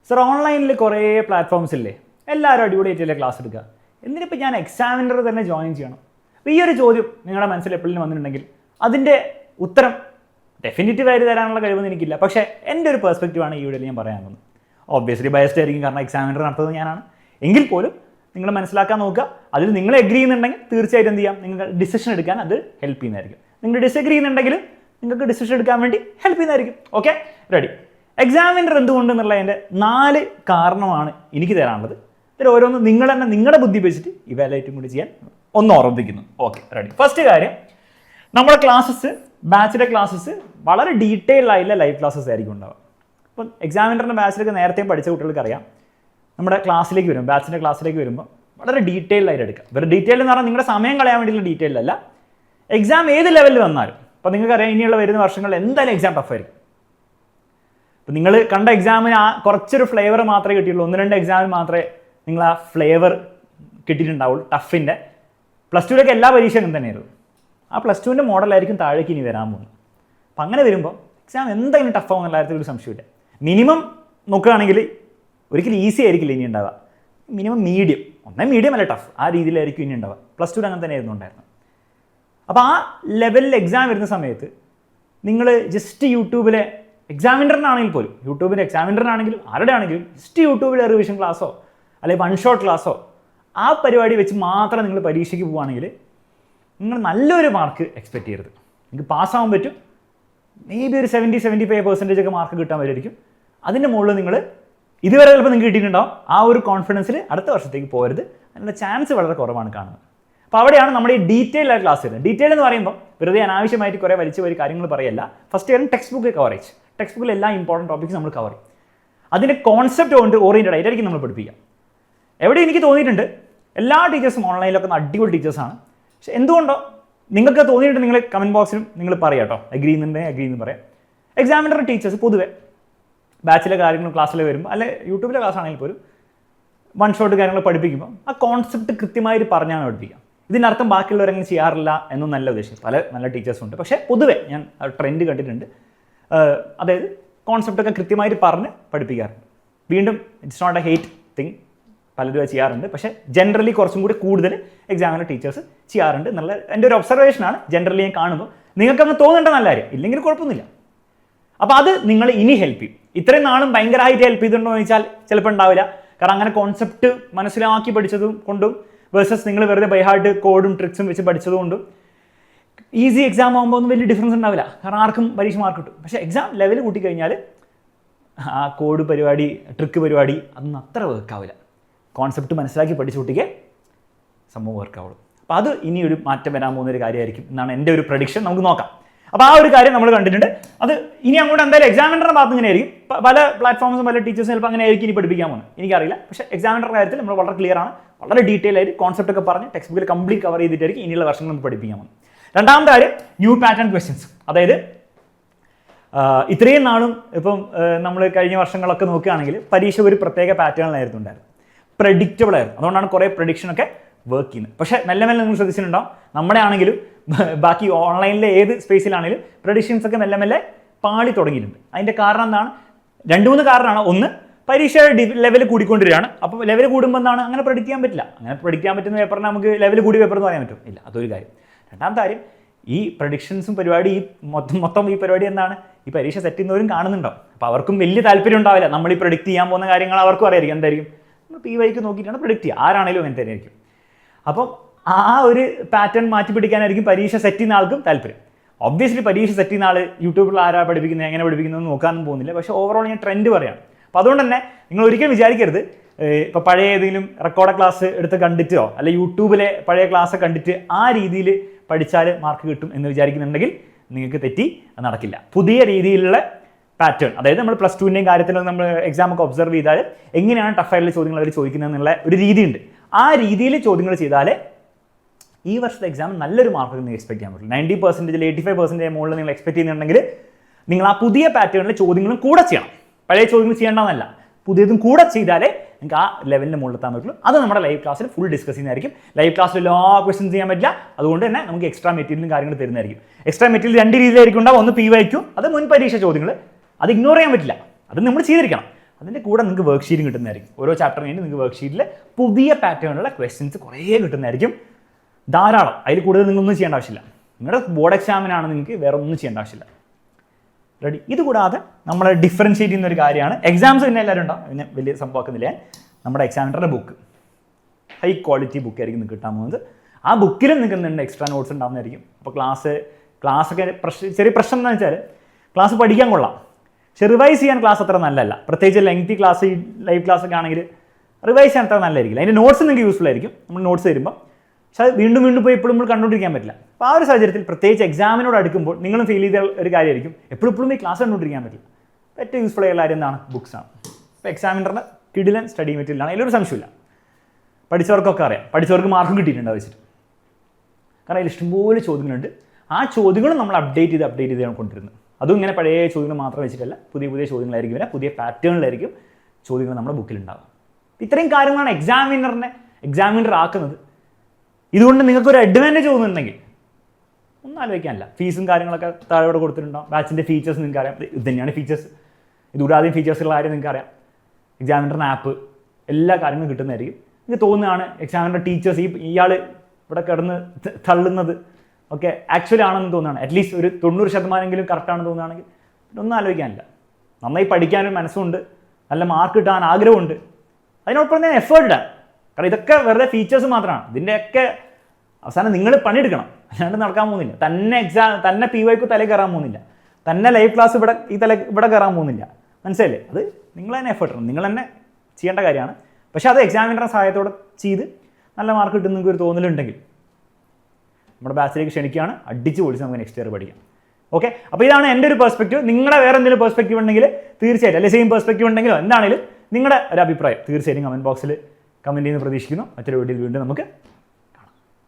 Sir ഓൺലൈനിൽ കുറേ platforms ഇല്ലേ, എല്ലാവരും അടിപൊളിയായിട്ടല്ലേ ക്ലാസ് എടുക്കുക, എന്തിനിപ്പോൾ ഞാൻ എക്സാമിനർ തന്നെ ജോയിൻ ചെയ്യണം? അപ്പോൾ ഈ ഒരു ചോദ്യം നിങ്ങളുടെ മനസ്സിൽ എപ്പോഴും വന്നിട്ടുണ്ടെങ്കിൽ അതിൻ്റെ ഉത്തരം ഡെഫിനിറ്റീവായിട്ട് തരാനുള്ള കഴിവൊന്നും എനിക്കില്ല. പക്ഷേ എൻ്റെ ഒരു പെർസ്പെക്റ്റീവാണ് ഈ വീഡിയോയിൽ ഞാൻ പറയാൻ പോകുന്നത്. ഒബ്വിയസ്ലി ബയസ്ഡ് ആയിരിക്കും, കാരണം എക്സാമിനർ നടത്തുന്നത് ഞാനാണ്. എങ്കിൽ പോലും നിങ്ങൾ മനസ്സിലാക്കാൻ നോക്കുക. അതിൽ നിങ്ങൾ എഗ്രി ചെയ്യുന്നുണ്ടെങ്കിൽ തീർച്ചയായിട്ടും എന്ത് ചെയ്യാം, നിങ്ങൾക്ക് ഡിസിഷൻ എടുക്കാൻ അത് ഹെൽപ്പ് ചെയ്യുന്നതായിരിക്കും. നിങ്ങൾ ഡിസഗ്രി ചെയ്യുന്നുണ്ടെങ്കിൽ നിങ്ങൾക്ക് ഡിസിഷൻ എടുക്കാൻ വേണ്ടി ഹെൽപ്പ് ചെയ്യുന്നതായിരിക്കും. Okay, ready. എക്സാമിനർ എന്തുകൊണ്ടെന്നുള്ളതിൻ്റെ 4 കാരണമാണ് എനിക്ക് തരാനുള്ളത്. ഇതിൽ ഓരോന്ന് നിങ്ങൾ തന്നെ നിങ്ങളുടെ ബുദ്ധി വെച്ചിട്ട് ഇവാലുവേറ്റും കൂടി ചെയ്യാൻ ഒന്ന് ഓർമ്മിപ്പിക്കുന്നു. Okay, ready. ഫസ്റ്റ് കാര്യം, നമ്മുടെ ക്ലാസ്സസ്, ബാച്ചിലെ ക്ലാസ്സസ് വളരെ ഡീറ്റെയിൽഡ് ആയിട്ടുള്ള ലൈവ് ക്ലാസ്സസ് ആയിരിക്കും ഉണ്ടാവുക. അപ്പം എക്സാമിനറിൻ്റെ ബാച്ചിലൊക്കെ നേരത്തെ പഠിച്ച കുട്ടികൾക്ക് അറിയാം, നമ്മുടെ ക്ലാസ്സിലേക്ക് വരും, ബാച്ചിൻ്റെ ക്ലാസ്സിലേക്ക് വരുമ്പോൾ വളരെ ഡീറ്റെയിൽഡ് ആയിട്ട് എടുക്കുക. വെറുതെ ഡീറ്റെയിൽ എന്ന് പറഞ്ഞാൽ നിങ്ങളുടെ സമയം കളയാൻ വേണ്ടിയുള്ള ഡീറ്റെയിൽഡ് അല്ല. എക്സാം ഏത് ലെവലിൽ വന്നാലും, അപ്പോൾ നിങ്ങൾക്കറിയാം ഇനിയുള്ള വരുന്ന വർഷങ്ങളിൽ എന്തായാലും എക്സാം ടഫായിരിക്കും. അപ്പോൾ നിങ്ങൾ കണ്ട എക്സാമിന് കുറച്ചൊരു ഫ്ലേവർ മാത്രമേ കിട്ടിയുള്ളൂ, 1-2 എക്സാമിന് മാത്രമേ നിങ്ങൾ ആ ഫ്ലേവർ കിട്ടിയിട്ടുണ്ടാവുള്ളൂ ടഫിൻ്റെ. +2 എല്ലാ പരീക്ഷയും അങ്ങനെ തന്നെയായിരുന്നു. ആ +2 മോഡലായിരിക്കും താഴേക്ക് ഇനി വരാൻ പോകുന്നത്. അപ്പം അങ്ങനെ വരുമ്പോൾ എക്സാം എന്തായാലും ടഫാവും എന്നുള്ള കാര്യത്തിൽ ഒരു സംശയമില്ല. മിനിമം നോക്കുകയാണെങ്കിൽ ഒരിക്കലും ഈസി ആയിരിക്കില്ല ഇനി ഉണ്ടാവുക, മിനിമം മീഡിയം, മീഡിയം അല്ല ടഫ്, ആ രീതിയിലായിരിക്കും ഇനി ഉണ്ടാവുക. +2 അങ്ങനെ തന്നെയായിരുന്നു ഉണ്ടായിരുന്നത്. അപ്പോൾ ആ ലെവലിൽ എക്സാം വരുന്ന സമയത്ത് നിങ്ങൾ ജസ്റ്റ് യൂട്യൂബിലെ എക്സാമിനറിനാണെങ്കിൽ പോലും, യൂട്യൂബിൻ്റെ എക്സാമിനറിനാണെങ്കിലും ആരുടെ ആണെങ്കിലും ജസ്റ്റ് യൂട്യൂബിലെ റിവിഷൻ ക്ലാസ്സോ അല്ലെങ്കിൽ 1 ഷോട്ട് ക്ലാസ്സോ ആ പരിപാടി വെച്ച് മാത്രം നിങ്ങൾ പരീക്ഷയ്ക്ക് പോവുകയാണെങ്കിൽ നിങ്ങൾ നല്ലൊരു മാർക്ക് എക്സ്പെക്ട് ചെയ്യരുത്. നിങ്ങൾക്ക് പാസ്സാവാൻ പറ്റും, മേ ബി ഒരു 70-75% ഒക്കെ മാർക്ക് കിട്ടാൻ വരുമായിരിക്കും. അതിൻ്റെ മുകളിൽ നിങ്ങൾ ഇതുവരെ ചിലപ്പോൾ നിങ്ങൾക്ക് കിട്ടിയിട്ടുണ്ടാവും. ആ ഒരു കോൺഫിഡൻസിൽ അടുത്ത വർഷത്തേക്ക് പോകരുത്, അതിനുള്ള ചാൻസ് വളരെ കുറവാണ് കാണുന്നത്. അപ്പോൾ അവിടെയാണ് നമ്മുടെ ഈ ഡീറ്റെയിൽ ആയ ക്ലാസ് വരുന്നത്. ഡീറ്റെയിൽ എന്ന് പറയുമ്പോൾ വെറുതെ അനാവശ്യമായിട്ട് കുറേ വലിയ കാര്യങ്ങൾ പറയല്ല. First year text book coverage, text ബുക്കിൽ എല്ലാ ഇമ്പോർട്ടൻറ്റ് ടോപ്പിക്സ് നമ്മൾ കവർ ചെയ്യും. അതിൻ്റെ കോൺസെപ്റ്റ് കൊണ്ട് ഓറിയൻറ്റഡ് ആയിട്ടായിരിക്കും നമ്മൾ പഠിപ്പിക്കുക. എവിടെ എനിക്ക് തോന്നിയിട്ടുണ്ട് എല്ലാ ടീച്ചേഴ്സും ഓൺലൈനിലൊക്കെ അടിപൊളി ടീച്ചേഴ്സാണ്. പക്ഷേ എന്തുകൊണ്ടോ നിങ്ങൾക്ക് തോന്നിയിട്ട് നിങ്ങൾ കമൻറ്റ് ബോക്സിലും നിങ്ങൾ പറയാം കേട്ടോ, അഗ്രി എന്ന് പറയാം. എക്സാമിനർ ടീച്ചേഴ്സ് പൊതുവെ ബാച്ചിലെ കാര്യങ്ങളും ക്ലാസ്സിൽ വരുമ്പോൾ അല്ലെ യൂട്യൂബിലെ ക്ലാസ് ആണെങ്കിൽ പോലും 1 ഷോട്ട് കാര്യങ്ങൾ പഠിപ്പിക്കുമ്പോൾ ആ കോൺസെപ്റ്റ് കൃത്യമായിട്ട് പറഞ്ഞാണ് പഠിപ്പിക്കുക. ഇതിനർത്ഥം ബാക്കിയുള്ളവരങ്ങനെ ചെയ്യാറില്ല എന്നൊന്നും നല്ല ഉദ്ദേശം, പല നല്ല ടീച്ചേഴ്സും ഉണ്ട്. പക്ഷേ പൊതുവെ ഞാൻ ട്രെൻഡ് കണ്ടിട്ടുണ്ട്, അതായത് കോൺസെപ്റ്റൊക്കെ കൃത്യമായിട്ട് പറഞ്ഞ് പഠിപ്പിക്കാറുണ്ട്. വീണ്ടും it's not a hate thing, പലരും ചെയ്യാറുണ്ട്. പക്ഷേ ജനറലി കുറച്ചും കൂടി കൂടുതൽ എക്സാമിനർ ടീച്ചേഴ്സ് ചെയ്യാറുണ്ട് എന്നുള്ള എൻ്റെ ഒരു ഒബ്സർവേഷനാണ്. ജനറലി ഞാൻ കാണുമ്പോൾ നിങ്ങൾക്കങ്ങ് തോന്നേണ്ട നല്ല കാര്യം, ഇല്ലെങ്കിൽ കുഴപ്പമൊന്നുമില്ല. അപ്പോൾ അത് നിങ്ങൾ ഇനി ഹെൽപ്പ് ചെയ്യും. ഇത്രയും നാളും ഭയങ്കരമായിട്ട് ഹെൽപ്പ് ചെയ്തിട്ടുണ്ടോ എന്ന് ചോദിച്ചാൽ ചിലപ്പോൾ ഉണ്ടാവില്ല. കാരണം അങ്ങനെ കോൺസെപ്റ്റ് മനസ്സിലാക്കി പഠിച്ചതും കൊണ്ടും വേഴ്സസ് നിങ്ങൾ വെറുതെ ബൈഹാർട്ട് കോഡും ട്രിക്സും വെച്ച് പഠിച്ചതുകൊണ്ടും ഈസി എക്സാം ആകുമ്പോൾ ഒന്നും വലിയ ഡിഫറൻസ് ഉണ്ടാവില്ല. കാരണം ആർക്കും പരീക്ഷ മാർക്ക് കിട്ടും. പക്ഷേ എക്സാം ലെവൽ കൂട്ടിക്കഴിഞ്ഞാൽ ആ കോഡ് പരിപാടി, ട്രിക്ക് പരിപാടി അതൊന്നും അത്ര വർക്കാവില്ല. കോൺസെപ്റ്റ് മനസ്സിലാക്കി പഠിച്ചു കൂട്ടിക്ക് സംഭവം വർക്കാവുള്ളൂ. അപ്പോൾ അത് ഇനി ഒരു മാറ്റം വരാൻ പോകുന്നൊരു കാര്യമായിരിക്കും എന്നാണ് എൻ്റെ ഒരു പ്രഡിക്ഷൻ. നമുക്ക് നോക്കാം. അപ്പോൾ ആ ഒരു കാര്യം നമ്മൾ കണ്ടിട്ടുണ്ട്. അത് ഇനി അങ്ങോട്ട് എന്തായാലും എക്സാമിനറുടെ ഭാഗത്ത് ഇങ്ങനെ ആയിരിക്കും. പല പ്ലാറ്റ്ഫോംസും പല ടീച്ചേഴ്സും ചിലപ്പോൾ അങ്ങനെ ആയിരിക്കും ഇനി പഠിപ്പിക്കാൻ പോകുന്നത്, എനിക്കറിയില്ല. പക്ഷേ എക്സാമിനറുടെ കാര്യത്തിൽ നമ്മൾ വളരെ ക്ലിയർ ആണ്, വളരെ ഡീറ്റെയിൽ ആയിട്ട് കോൺസെപ്റ്റ് ഒക്കെ പറഞ്ഞ് ടെക്സ്റ്റ് ബുക്കിൽ കംപ്ലീറ്റ് കവർ ചെയ്തിട്ടായിരിക്കും ഇനിയുള്ള വർഷങ്ങൾ നമുക്ക് പഠിപ്പിക്കാൻ പോകുന്നത്. രണ്ടാമത്തെ കാര്യം ന്യൂ പാറ്റേൺ ക്വസ്റ്റ്യൻസ്. അതായത് ഇത്രയും നാളും ഇപ്പം നമ്മൾ കഴിഞ്ഞ വർഷങ്ങളൊക്കെ നോക്കുകയാണെങ്കിൽ പരീക്ഷ ഒരു പ്രത്യേക പാറ്റേണിലായിരുന്നു ഉണ്ടായിരുന്നു, പ്രഡിക്റ്റബിൾ ആയിരുന്നു. അതുകൊണ്ടാണ് കുറേ പ്രഡിക്ഷനൊക്കെ വർക്ക് ചെയ്യുന്നത്. പക്ഷേ മെല്ലെ നിങ്ങൾ ശ്രദ്ധിച്ചിട്ടുണ്ടാവും, നമ്മുടെ ആണെങ്കിലും ബാക്കി ഓൺലൈനിലെ ഏത് സ്പേസിലാണെങ്കിലും പ്രഡിക്ഷൻസ് ഒക്കെ മെല്ലെ പാളി തുടങ്ങിയിട്ടുണ്ട്. അതിൻ്റെ കാരണം എന്താണ്? 2-3 കാരണമാണ്. ഒന്ന്, പരീക്ഷയുടെ ലെവൽ കൂടിക്കൊണ്ടിരിക്കുകയാണ്. അപ്പോൾ ലെവൽ കൂടുമ്പോൾ എന്താണ്, അങ്ങനെ പ്രഡിക്റ്റ് ചെയ്യാൻ പറ്റില്ല. അങ്ങനെ പ്രഡിക്റ്റ് ചെയ്യാൻ പറ്റുന്ന പേപ്പറിന് നമുക്ക് ലെവൽ കൂടി പേപ്പർ എന്ന് പറയാൻ പറ്റും ഇല്ല, അതൊരു കാര്യം. രണ്ടാമത്തെ കാര്യം, ഈ പ്രഡിക്ഷൻസും പരിപാടി, ഈ മൊത്തം ഈ പരിപാടി എന്താണ്, ഈ പരീക്ഷ സെറ്റ് ചെയ്യുന്നവരും കാണുന്നുണ്ടാവും. അപ്പോൾ അവർക്കും വലിയ താല്പര്യം ഉണ്ടാവില്ല. നമ്മൾ ഈ പ്രഡിക്റ്റ് ചെയ്യാൻ പോകുന്ന കാര്യങ്ങൾ അവർക്കും അറിയായിരിക്കും എന്തായിരിക്കും. നമ്മൾ PYക്ക് നോക്കിയിട്ടാണ് പ്രഡിക്റ്റ് ചെയ്യുക, ആരാണെങ്കിലും അങ്ങനെ തന്നെ ആയിരിക്കും. അപ്പം ആ ഒരു പാറ്റേൺ മാറ്റി പിടിക്കാനായിരിക്കും പരീക്ഷ സെറ്റ് ചെയ്യുന്ന ആൾക്കും താല്പര്യം. ഒബ്വിയസ്ലി പരീക്ഷ സെറ്റ് ചെയ്യുന്ന ആൾ യൂട്യൂബിൽ ആരാ പഠിപ്പിക്കുന്നത്, എങ്ങനെ പഠിപ്പിക്കുന്നത് നോക്കാനൊന്നും പോകുന്നില്ല. പക്ഷേ ഓവറോൾ ഞാൻ ട്രെൻഡ് പറയാണ്. അപ്പോൾ അതുകൊണ്ട് തന്നെ നിങ്ങൾ ഒരിക്കലും വിചാരിക്കരുത് ഇപ്പോൾ പഴയ ഏതെങ്കിലും റെക്കോർഡ് ക്ലാസ് എടുത്ത് കണ്ടിട്ടോ അല്ലെ യൂട്യൂബിലെ പഴയ ക്ലാസ് കണ്ടിട്ട് ആ രീതിയിൽ പഠിച്ചാൽ മാർക്ക് കിട്ടും എന്ന് വിചാരിക്കുന്നുണ്ടെങ്കിൽ നിങ്ങൾക്ക് തെറ്റി, അത് നടക്കില്ല. പുതിയ രീതിയിലുള്ള പാറ്റേൺ, അതായത് നമ്മൾ +2ൻ്റെയും കാര്യത്തിൽ നമ്മൾ എക്സാം ഒക്കെ ഒബ്സർവ് ചെയ്താൽ എങ്ങനെയാണ് ടഫായിട്ടുള്ള ചോദ്യങ്ങൾ അവർ ചോദിക്കുന്നത് എന്നുള്ള ഒരു രീതിയുണ്ട്. ആ രീതിയിൽ ചോദ്യങ്ങൾ ചെയ്താൽ ഈ വർഷത്തെ എക്സാം നല്ലൊരു മാർക്ക് നിങ്ങൾക്ക് എക്സ്പെക്ട് ചെയ്യാൻ പറ്റും. 90% 85% മുകളിൽ നിങ്ങൾ എക്സ്പെക്ട് ചെയ്യുന്നുണ്ടെങ്കിൽ നിങ്ങൾ ആ പുതിയ പാറ്റേണിലെ ചോദ്യങ്ങളും കൂടെ ചെയ്യണം. പഴയ ചോദ്യങ്ങൾ ചെയ്യേണ്ടതെന്നല്ല, പുതിയതും കൂടെ ചെയ്താലേ നിങ്ങൾക്ക് ആ ലെവലിന് മുകളിലെത്താൻ പറ്റുള്ളൂ. അത് നമ്മുടെ ലൈവ് ക്ലാസ്സിൽ ഫുൾ ഡിസ്കസ് ചെയ്യുന്നതായിരിക്കും. ലൈവ് ക്ലാസ്സിൽ എല്ലാ ക്വസ്റ്റ്യൻസ് ചെയ്യാൻ പറ്റില്ല, അതുകൊണ്ട് തന്നെ നമുക്ക് എക്സ്ട്രാ മെറ്റീരിയലും കാര്യങ്ങൾ തരുന്നതായിരിക്കും. എക്സ്ട്രാ മെറ്റീരിയൽ 2 രീതിയിലായിരിക്കും ഉണ്ടാവും. ഒന്ന് PYക്കും, അത് മുൻ പരീക്ഷ ചോദ്യങ്ങൾ, അത് ഇഗ്നോർ ചെയ്യാൻ പറ്റില്ല, അത് നമ്മൾ ചെയ്തിരിക്കണം. അതിൻ്റെ കൂടെ നിങ്ങൾക്ക് വർക്ക് ഷീറ്റും കിട്ടുന്നതായിരിക്കും. ഓരോ ചാപ്റ്റർ കഴിഞ്ഞ് നിങ്ങൾക്ക് വർക്ക് ഷീറ്റിൽ പുതിയ പാറ്റേണിലുള്ള ക്വസ്റ്റ്യൻസ് കുറേ കിട്ടുന്നതായിരിക്കും. ധാരാളം. അതിൽ കൂടുതൽ നിങ്ങളൊന്നും ചെയ്യേണ്ട ആവശ്യമില്ല. നിങ്ങളുടെ ബോർഡ് എക്സാമിനാണ് നിങ്ങൾക്ക് വേറെ ഒന്നും ചെയ്യേണ്ട ആവശ്യമില്ല. റെഡി? ഇത് കൂടാതെ നമ്മൾ ഡിഫറൻഷ്യേറ്റ് ചെയ്യുന്ന ഒരു കാര്യമാണ് എക്സാംസ്. പിന്നെ എല്ലാവരും ഉണ്ടാവും, പിന്നെ വലിയ സംഭവമാക്കുന്നില്ല. നമ്മുടെ എക്സാമിനറുടെ ബുക്ക് ഹൈ ക്വാളിറ്റി ബുക്കായിരിക്കും നിങ്ങൾക്ക് കിട്ടാൻ പോകുന്നത്. ആ ബുക്കിലും നിങ്ങൾക്ക് എന്തുണ്ട് എക്സ്ട്രാ നോട്ട്സ് ഉണ്ടാകുന്നതായിരിക്കും. അപ്പോൾ ക്ലാസ്സൊക്കെ ചെറിയ പ്രശ്നം എന്താണെന്ന് വെച്ചാൽ ക്ലാസ് പഠിക്കാൻ കൊള്ളാം, പക്ഷെ റിവൈസ് ചെയ്യാൻ ക്ലാസ് അത്ര നല്ലതല്ല. പ്രത്യേകിച്ച് ലെങ്തി ക്ലാസ്, ലൈവ് ക്ലാസ് ഒക്കെ ആണെങ്കിൽ റിവൈസ് ചെയ്യാൻ അത്ര നല്ലതായിരിക്കില്ല. അതിൻ്റെ നോട്ട്സ് നിങ്ങൾക്ക് യൂസ്ഫുൾ ആയിരിക്കും നമ്മൾ നോട്ട്സ് തരുമ്പോൾ, പക്ഷെ അത് വീണ്ടും പോയി എപ്പോഴും നമ്മൾ കണ്ടുകൊണ്ടിരിക്കാൻ പറ്റില്ല. അപ്പോൾ ആ ഒരു സാഹചര്യത്തിൽ പ്രത്യേകിച്ച് എക്സാമിനോട് അടുക്കുമ്പോൾ നിങ്ങളും ഫീൽ ചെയ്ത ഒരു കാര്യമായിരിക്കും എപ്പോഴും ഈ ക്ലാസ് കണ്ടുകൊണ്ടിരിക്കാൻ പറ്റില്ല. ഏറ്റവും യൂസ്ഫുൾ ആയുള്ള കാര്യം എന്താണ്? ബുക്സാണ്. അപ്പോൾ എക്സാമിനറിന് കിടിലൻ സ്റ്റഡി മെറ്റീരിയലാണ്, അതിലൊരു സംശയമില്ല. പഠിച്ചവർക്കൊക്കെ അറിയാം, പഠിച്ചവർക്ക് മാർക്കും കിട്ടിയിട്ടുണ്ട് വെച്ചിട്ട്. കാരണം അതിൽ ഇഷ്ടംപോലെ ചോദ്യങ്ങളുണ്ട്. ആ ചോദ്യങ്ങളും നമ്മൾ അപ്ഡേറ്റ് ചെയ്താണ് കൊണ്ടിരുന്നത്. അതും ഇങ്ങനെ പഴയ ചോദ്യങ്ങൾ മാത്രം വെച്ചിട്ടല്ല, പുതിയ ചോദ്യങ്ങളായിരിക്കും വരിക, പുതിയ പാറ്റേണിലായിരിക്കും ചോദ്യങ്ങൾ നമ്മുടെ ബുക്കിലുണ്ടാകും. ഇത്രയും കാര്യങ്ങളാണ് എക്സാമിനർ ആക്കുന്നത്. ഇതുകൊണ്ട് നിങ്ങൾക്കൊരു അഡ്വാൻറ്റേജ് തോന്നുന്നുണ്ടെങ്കിൽ ഒന്നും ആലോചിക്കാനില്ല. ഫീസും കാര്യങ്ങളൊക്കെ താഴെ കൊടുത്തിട്ടുണ്ടാവും. ബാച്ചിൻ്റെ ഫീച്ചേഴ്സ് നിങ്ങൾക്ക് അറിയാം. ഇത് തന്നെയാണ് ഫീച്ചേഴ്സ്. ഇതുകൂടാതെയും ഫീച്ചേഴ്സുള്ള കാര്യം നിങ്ങൾക്ക് അറിയാം. എക്സാമിനറിൻ്റെ ആപ്പ്, എല്ലാ കാര്യങ്ങളും കിട്ടുന്നതായിരിക്കും. നിങ്ങൾക്ക് തോന്നുകയാണ് എക്സാമിനർ ടീച്ചേഴ്സ് ഇയാൾ ഇവിടെ കിടന്ന് തള്ളുന്നത് ഒക്കെ ആക്ച്വലി ആണെന്ന് തോന്നുകയാണ്, അറ്റ്ലീസ്റ്റ് ഒരു 90% കറക്റ്റാണെന്ന് തോന്നുകയാണെങ്കിൽ ഒന്നും ആലോചിക്കാനില്ല. നന്നായി പഠിക്കാനൊരു മനസ്സുണ്ട്, നല്ല മാർക്ക് കിട്ടാൻ ആഗ്രഹമുണ്ട്, അതിനോടൊപ്പം തന്നെ എഫേർട്ട് ഇടാൻ. കാരണം ഇതൊക്കെ വെറുതെ ഫീച്ചേഴ്സ് മാത്രമാണ്. ഇതിൻ്റെയൊക്കെ അവസാനം നിങ്ങൾ പണിയെടുക്കണം, അല്ലാണ്ട് നടക്കാൻ പോകുന്നില്ല. തന്നെ PYക്ക് തല കയറാൻ പോകുന്നില്ല, തന്നെ ലൈവ് ക്ലാസ് ഇവിടെ കയറാൻ പോകുന്നില്ല. മനസ്സിലല്ലേ? അത് നിങ്ങൾ തന്നെ എഫേർട്ട് ഇടണം, നിങ്ങൾ തന്നെ ചെയ്യേണ്ട കാര്യമാണ്. പക്ഷേ അത് എക്സാമിനറുടെ സഹായത്തോടെ ചെയ്ത് നല്ല മാർക്ക് കിട്ടുന്ന നിങ്ങൾക്ക് ഒരു തോന്നലുണ്ടെങ്കിൽ നമ്മുടെ ബാച്ചിലേക്ക് ക്ഷണിക്കുകയാണ്. അടിച്ച് പൊളിച്ച് നമുക്ക് നെക്സ്റ്റ് ഇയർ പഠിക്കാം. ഓക്കെ, അപ്പോൾ ഇതാണ് എൻ്റെ ഒരു പെർസ്പെക്റ്റീവ്. നിങ്ങളുടെ വേറെ എന്തെങ്കിലും പെർസ്പെക്റ്റീവ് ഉണ്ടെങ്കിൽ തീർച്ചയായിട്ടും, അല്ലെങ്കിൽ സെയിം പെർസ്പെക്റ്റീവ് ഉണ്ടെങ്കിലോ എന്താണെങ്കിലും നിങ്ങളുടെ ഒരു അഭിപ്രായം തീർച്ചയായിട്ടും കമൻറ്റ് ബോക്സിൽ കമൻറ്റ് ചെയ്യുന്ന പ്രതീക്ഷിക്കുന്നു. മറ്റൊരു വീഡിയോയിൽ വീണ്ടും നമുക്ക്